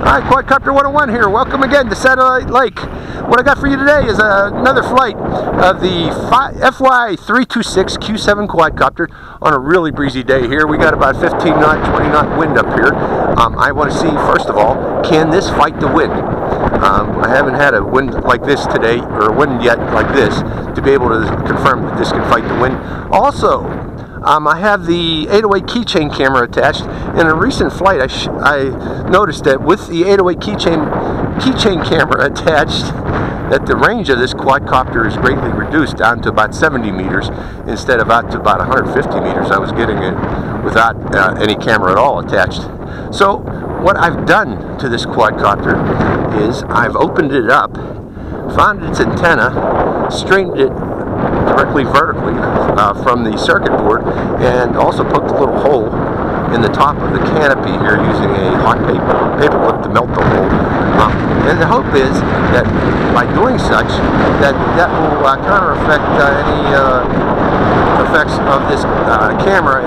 Hi, Quadcopter 101 here. Welcome again to Satellite Lake. What I got for you today is another flight of the FY326 Q7 Quadcopter on a really breezy day here. We got about 15 knot, 20 knot wind up here. I want to see, first of all, can this fight the wind? I haven't had a wind like this today, or a wind yet like this, to be able to confirm that this can fight the wind. Also, I have the 808 keychain camera attached. In a recent flight, I noticed that with the 808 keychain camera attached, that the range of this quadcopter is greatly reduced down to about 70 meters instead of out to about 150 meters. I was getting it without any camera at all attached. So what I've done to this quadcopter is I've opened it up, found its antenna, straightened it directly vertically from the circuit board, and also poked a little hole in the top of the canopy here using a hot paper clip to melt the hole. And the hope is that by doing such, that will counter effect any effects of this camera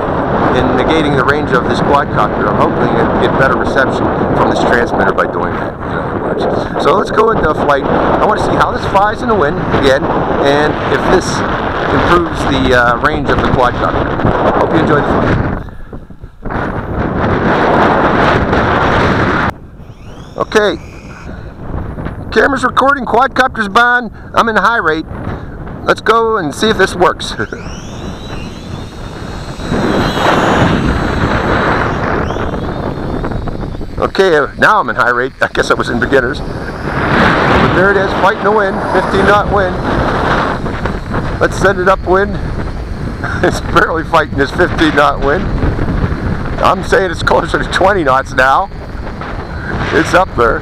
in negating the range of this quadcopter. I'm hoping to get better reception from this transmitter by doing that, in other words. So let's go into a flight. I want to see how this flies in the wind again, and if this improves the range of the quadcopter. Hope you enjoy the flight. Okay, camera's recording, quadcopter's on, I'm in high rate. Let's go and see if this works. Okay, now I'm in high rate. I guess I was in beginners. But there it is, fighting the wind, 15 knot wind. Let's send it upwind. It's barely fighting this 15 knot wind. I'm saying it's closer to 20 knots now. It's up there.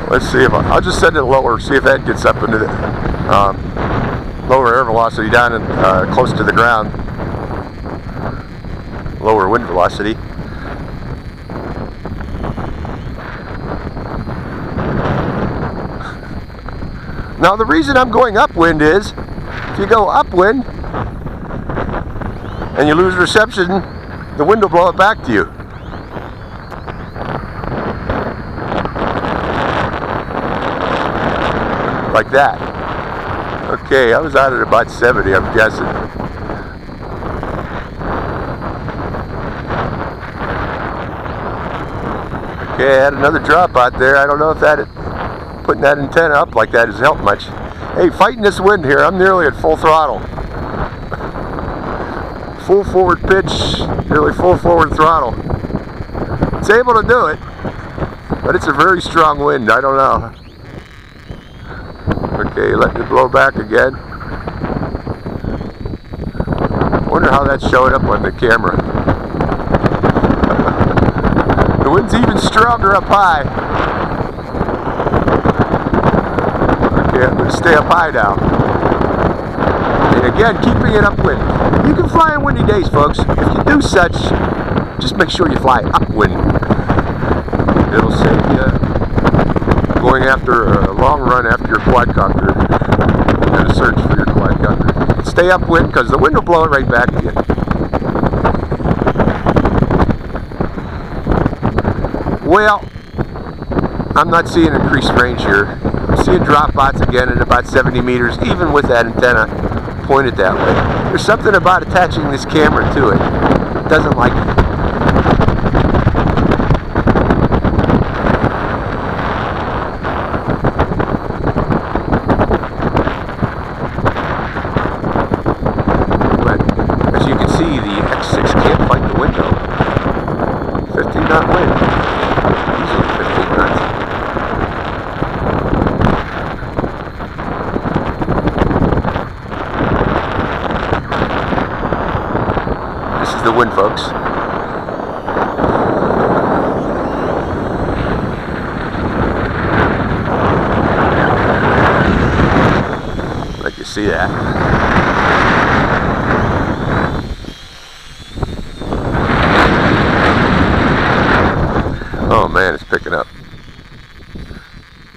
Let's see if I'll just send it lower, see if that gets up into the lower air velocity down and close to the ground. Lower wind velocity. Now the reason I'm going upwind is, if you go upwind and you lose reception, the wind will blow it back to you. Like that. Okay, I was out at about 70, I'm guessing. Okay, I had another drop out there. I don't know if putting that antenna up like that has helped much. Hey, fighting this wind here, I'm nearly at full throttle. Full forward pitch, nearly full forward throttle. It's able to do it, but it's a very strong wind, I don't know. Okay, letting it blow back again. I wonder how that's showing up on the camera. The wind's even stronger up high. Okay, I'm going to stay up high now. And again, keeping it upwind. You can fly on windy days, folks. If you do such, just make sure you fly upwind. It'll save you going after a long run after your quadcopter and a search for your quadcopter. Stay upwind because the wind will blow it right back again. Well, I'm not seeing increased range here. I'm seeing drop bots again at about 70 meters, even with that antenna pointed that way. There's something about attaching this camera to it. It doesn't like it. But as you can see, the X6 can't fight the wind though. 15 knot wind. Easily 15 knots. This is the wind, folks. Let you see that. Oh man, it's picking up.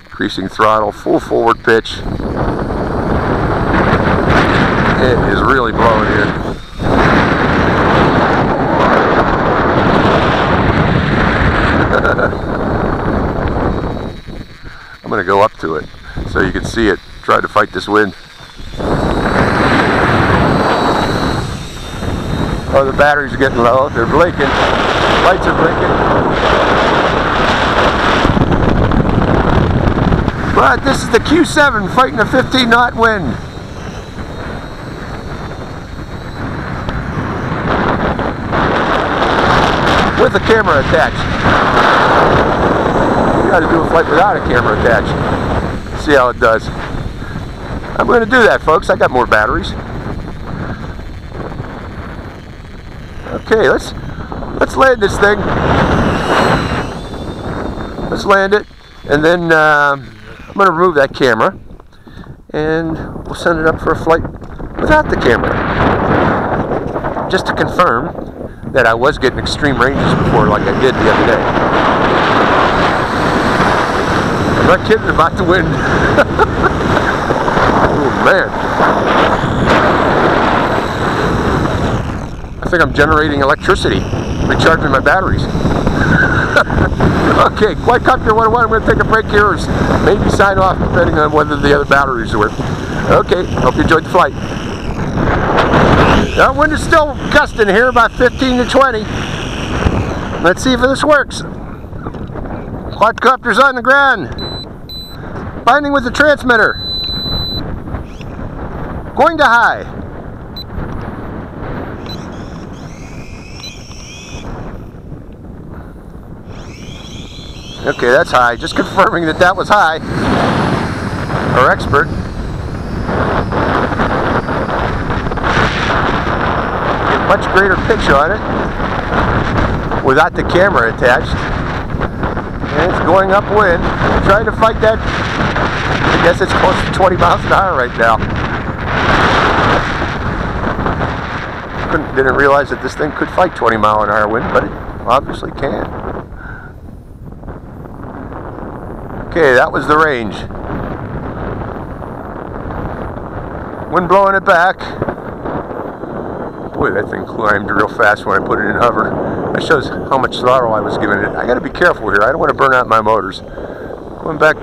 Increasing throttle, full forward pitch. It is really blowing here. so you can see it try to fight this wind. Oh, the batteries are getting low. They're blinking. Lights are blinking. But this is the Q7 fighting a 15-knot wind. With a camera attached. You got to do a flight without a camera attached. See how it does. I'm going to do that, folks. I got more batteries. Okay, let's land this thing. Let's land it, and then I'm going to remove that camera, and we'll send it up for a flight without the camera, just to confirm that I was getting extreme ranges before, like I did the other day. I'm not kidding about the wind. Oh man. I think I'm generating electricity, recharging my batteries. Okay, Quadcopter 101, I'm going to take a break here, or maybe sign off depending on whether the other batteries work. Okay, hope you enjoyed the flight. The wind is still gusting here, about 15 to 20. Let's see if this works. Quadcopter's on the ground. Binding with the transmitter. Going to high. Okay, that's high. Just confirming that that was high. Our expert. Get a much greater picture on it without the camera attached. And it's going upwind. Trying to fight that. I guess it's close to 20 miles an hour right now. Didn't realize that this thing could fight 20 mile an hour wind, but it obviously can. Okay, that was the range. Wind blowing it back. Boy, that thing climbed real fast when I put it in hover. That shows how much throttle I was giving it. I gotta be careful here. I don't want to burn out my motors. Going back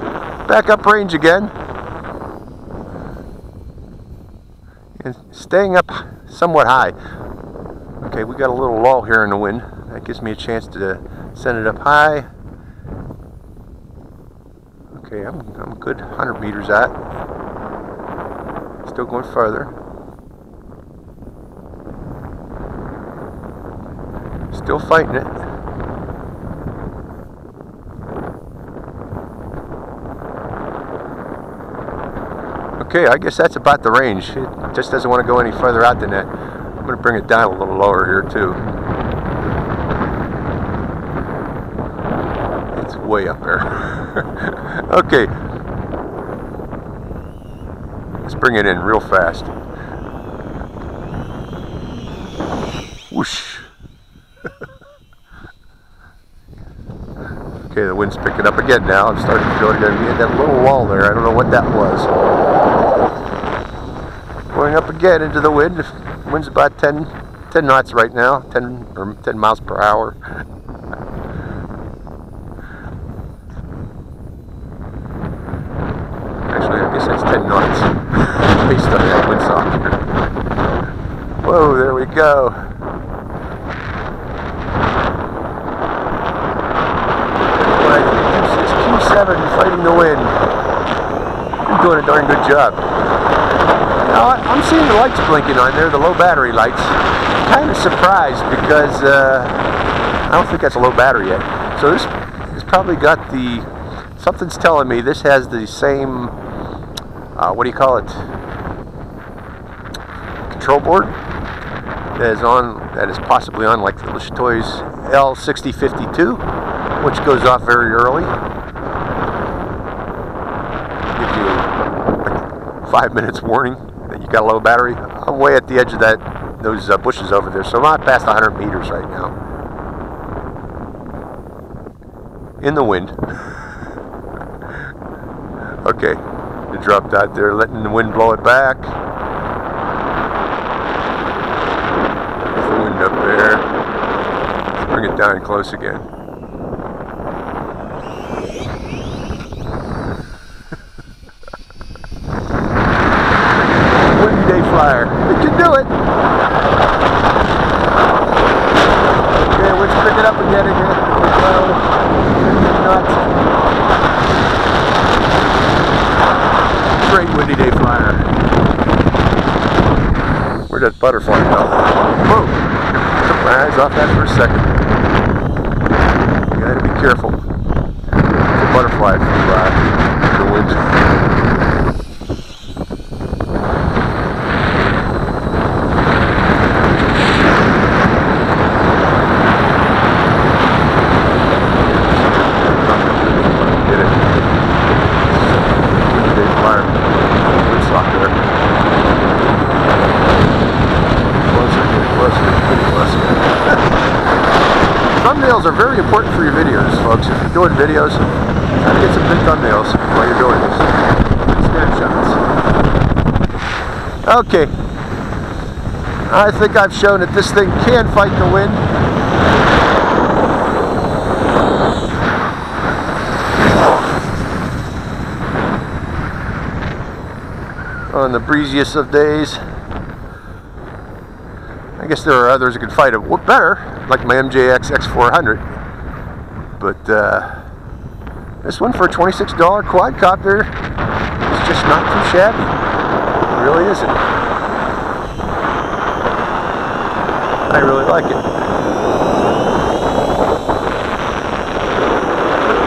up range again. And staying up somewhat high. Okay, we got a little lull here in the wind. That gives me a chance to send it up high. Okay, I'm a good 100 meters out. Still going further. Still fighting it. Okay, I guess that's about the range. It just doesn't want to go any further out than that. I'm going to bring it down a little lower here too. It's way up there. Okay. Let's bring it in real fast. Whoosh. Okay, the wind's picking up again now. I'm starting to feel it again. We had that little lull there. I don't know what that was. Going up again into the wind. The wind's about 10 knots right now. 10 miles per hour. Actually, I guess that's 10 knots. Based on that wind socket. Whoa, there we go. Fighting the wind. You're doing a darn good job. Now, I'm seeing the lights blinking on there, the low battery lights. I'm kind of surprised because I don't think that's a low battery yet. So this has probably got the, something's telling me this has the same, what do you call it? Control board that is possibly on like the Toys L6052, which goes off very early. 5 minutes warning that you got a low battery. I'm way at the edge of those bushes over there, so I'm not past 100 meters right now. In the wind. Okay, it dropped out there, letting the wind blow it back. There's the wind up there. Let's bring it down close again. Whoa! Took my eyes off that for a second. You gotta be careful. It's a butterfly for the wind. Thumbnails are very important for your videos, folks. If you're doing videos, try to get some good thumbnails while you're doing this. Good snapshots. Okay. I think I've shown that this thing can fight the wind. On the breeziest of days. I guess there are others that can fight it better, like my MJX X400. But this one for a $26 quadcopter is just not too shabby. It really isn't. I really like it.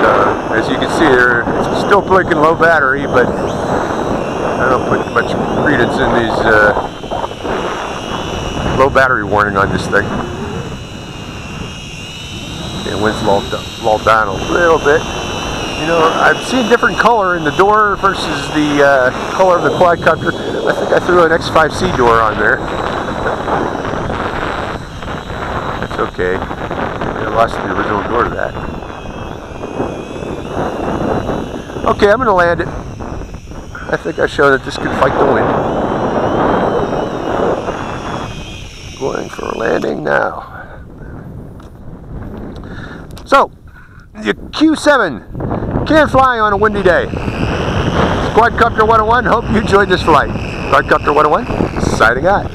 But, as you can see here, it's still blinking low battery, but I don't put much credence in these low battery warning on this thing. Okay, wind's lulled down a little bit. You know, I've seen different color in the door versus the color of the quadcopter. I think I threw an X5C door on there. That's okay. I lost the original door to that. Okay, I'm going to land it. I think I showed that this can fight the wind. Going for a landing now. So, the Q7 can fly on a windy day. It's Quadcopter 101. Hope you enjoyed this flight. Quadcopter 101, signing out.